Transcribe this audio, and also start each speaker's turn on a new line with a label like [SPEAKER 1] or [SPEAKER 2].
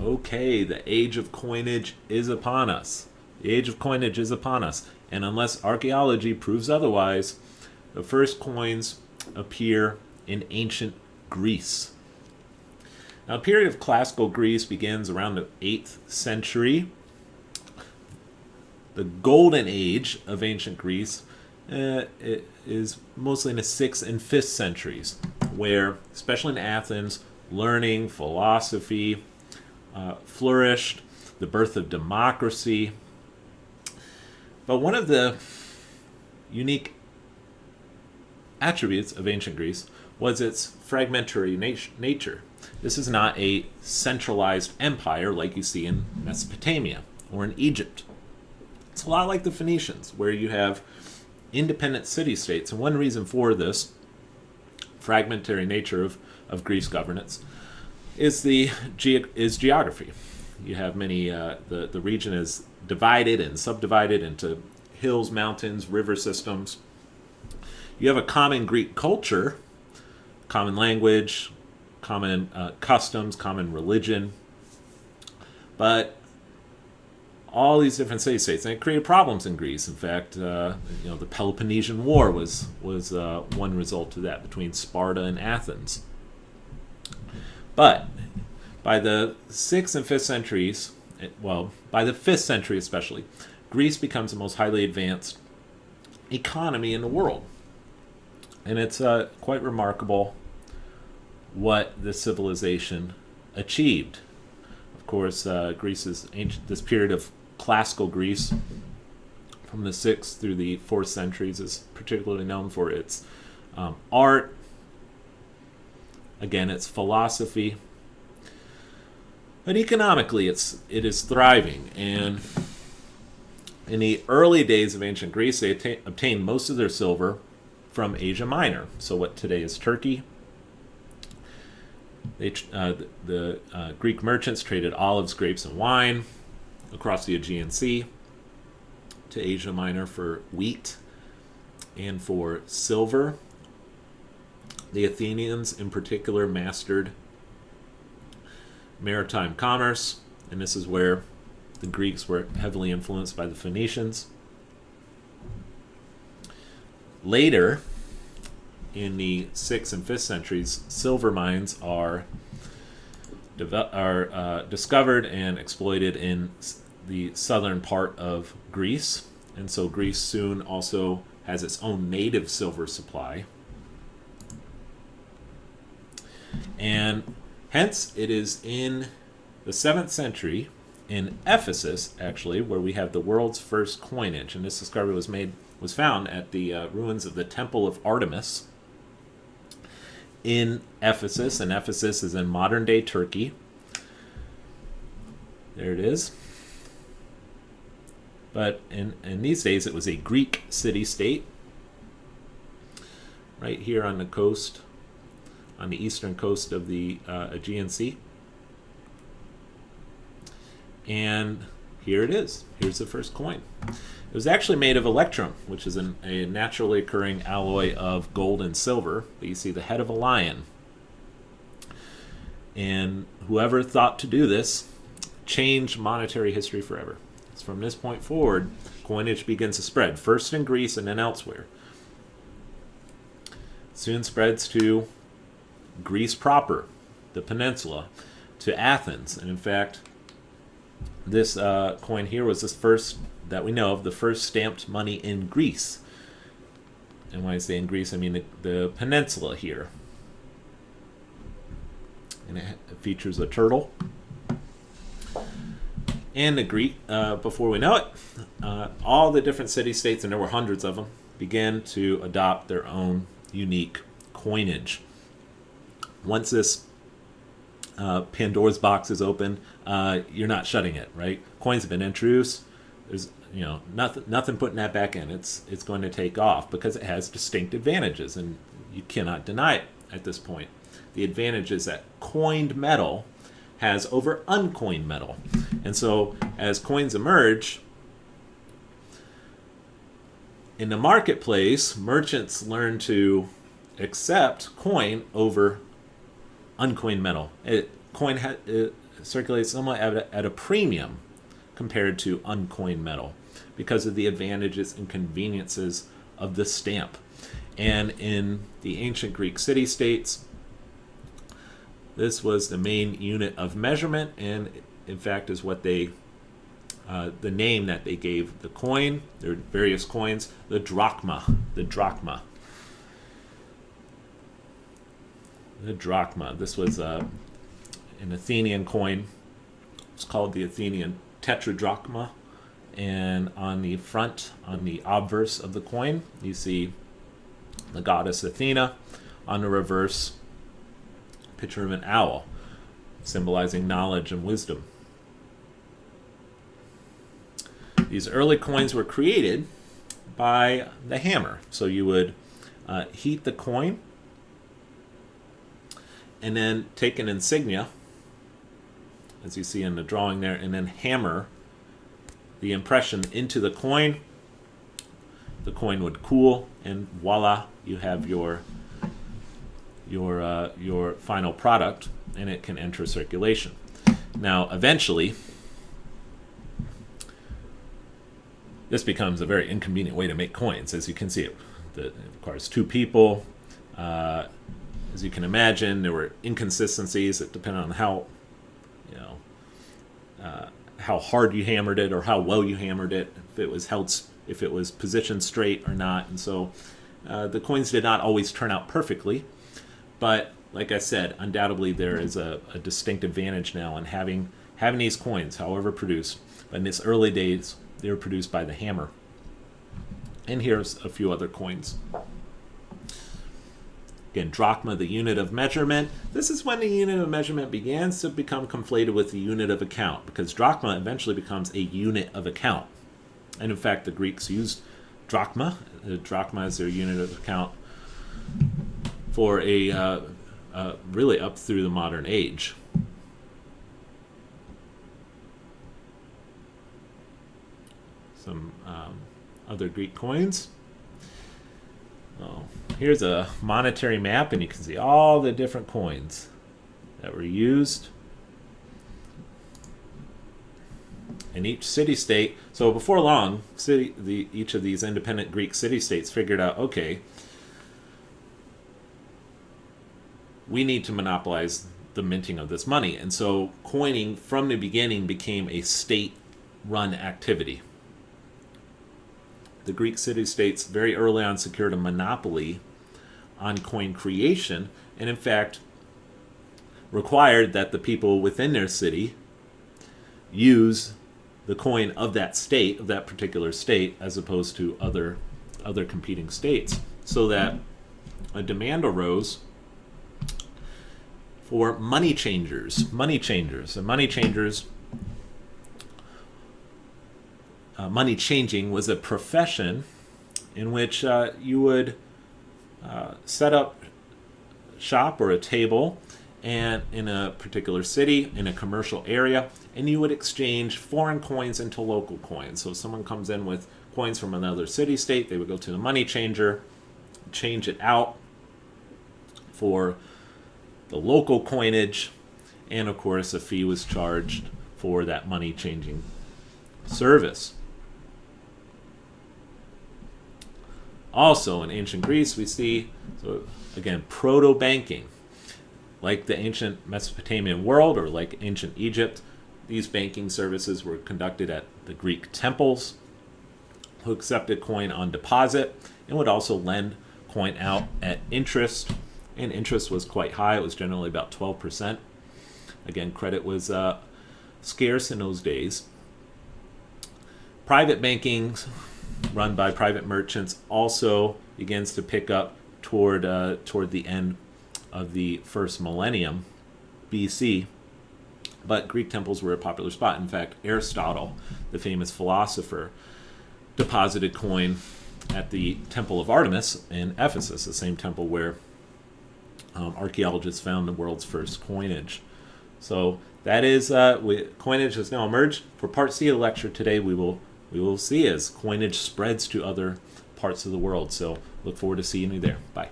[SPEAKER 1] Okay, the age of coinage is upon us. The age of coinage is upon us. And unless archaeology proves otherwise, the first coins appear in ancient Greece. Now, the period of classical Greece begins around the 8th century. The golden age of ancient Greece it is mostly in the 6th and 5th centuries, where, especially in Athens, learning, philosophy flourished, the birth of democracy. But one of the unique attributes of ancient Greece was its fragmentary nature. This is not a centralized empire like you see in Mesopotamia or in Egypt. It's a lot like the Phoenicians, where you have independent city-states. And one reason for this fragmentary nature of Greece governance is geography. You have many, the region is divided and subdivided into hills, mountains, river systems. You have a common Greek culture, common language, common customs, common religion, but all these different city-states, and it created problems in Greece. In fact, the Peloponnesian War was one result of that between Sparta and Athens. But by the 6th and 5th centuries, by the 5th century especially, Greece becomes the most highly advanced economy in the world. And it's quite remarkable what this civilization achieved. Of course, Greece is ancient. This period of classical Greece, from the 6th through the 4th centuries, is particularly known for its art, again, its philosophy. But economically, it is thriving. And in the early days of ancient Greece, they obtained most of their silver from Asia Minor, so what today is Turkey. The Greek merchants traded olives, grapes, and wine across the Aegean Sea to Asia Minor for wheat and for silver. The Athenians, in particular, mastered maritime commerce, and this is where the Greeks were heavily influenced by the Phoenicians. Later, in the 6th and 5th centuries, silver mines are discovered and exploited in the southern part of Greece, and so Greece soon also has its own native silver supply. And hence, it is in the 7th century, in Ephesus, actually, where we have the world's first coinage. And this discovery was found at the ruins of the Temple of Artemis in Ephesus. And Ephesus is in modern-day Turkey. There it is. But in these days, it was a Greek city-state right here on the coast, on the eastern coast of the Aegean Sea. And here it is. Here's the first coin. It was actually made of electrum, which is a naturally occurring alloy of gold and silver. But you see the head of a lion. And whoever thought to do this changed monetary history forever. So from this point forward, coinage begins to spread, first in Greece and then elsewhere. Soon spreads to Greece proper, the peninsula, to Athens. And in fact, this coin here was the first that we know of, the first stamped money in Greece. And when I say in Greece, I mean the peninsula here. And it features a turtle. And the Greek, before we know it, all the different city-states, and there were hundreds of them, began to adopt their own unique coinage. Once this Pandora's box is open, you're not shutting it, right? Coins have been introduced. There's nothing putting that back in. It's going to take off because it has distinct advantages, and you cannot deny it at this point. The advantage is that coined metal has over uncoined metal. And so as coins emerge, in the marketplace, merchants learn to accept coin over uncoined metal. circulates somewhat at a premium compared to uncoined metal because of the advantages and conveniences of the stamp. And in the ancient Greek city-states, this was the main unit of measurement, and in fact is what they, the name that they gave the coin, their various coins, the drachma. The drachma. The drachma. This was an Athenian coin. It's called the Athenian tetradrachma. And on the front, on the obverse of the coin, you see the goddess Athena. On the reverse, picture of an owl, symbolizing knowledge and wisdom. These early coins were created by the hammer. So you would heat the coin and then take an insignia, as you see in the drawing there, and then hammer the impression into the coin. The coin would cool, and voila, you have your final product, and it can enter circulation. Now, eventually, this becomes a very inconvenient way to make coins. As you can see, it requires two people. As you can imagine, there were inconsistencies that depended on how hard you hammered it or how well you hammered it, if it was positioned straight or not. And so the coins did not always turn out perfectly. But like I said, undoubtedly there is a distinct advantage now in having these coins, however produced. But in its early days, they were produced by the hammer. And here's a few other coins. Again, drachma, the unit of measurement. This is when the unit of measurement begins to become conflated with the unit of account, because drachma eventually becomes a unit of account. And in fact, the Greeks used drachma. Drachma is their unit of account for really up through the modern age. Some other Greek coins. Here's a monetary map, and you can see all the different coins that were used in each city-state. So before long, each of these independent Greek city-states figured out, okay, we need to monopolize the minting of this money. And so coining from the beginning became a state-run activity. The Greek city-states very early on secured a monopoly on coin creation, and in fact required that the people within their city use the coin of that state, of that particular state, as opposed to other competing states, so that a demand arose for money changers. And money changing was a profession in which you would set up shop or a table and in a particular city, in a commercial area, and you would exchange foreign coins into local coins. So if someone comes in with coins from another city-state, they would go to the money changer, change it out for the local coinage, and of course a fee was charged for that money changing service. Also in ancient Greece we see, so again, proto-banking. Like the ancient Mesopotamian world or like ancient Egypt, these banking services were conducted at the Greek temples, who accepted coin on deposit and would also lend coin out at interest. And interest was quite high. It was generally about 12%. Again, credit was scarce in those days. Private banking, run by private merchants, also begins to pick up toward the end of the first millennium BC. But Greek temples were a popular spot. In fact, Aristotle, the famous philosopher, deposited coin at the Temple of Artemis in Ephesus, the same temple where archaeologists found the world's first coinage. So that is coinage has now emerged. For part C of the lecture today, we will see as coinage spreads to other parts of the world. So look forward to seeing you there. Bye.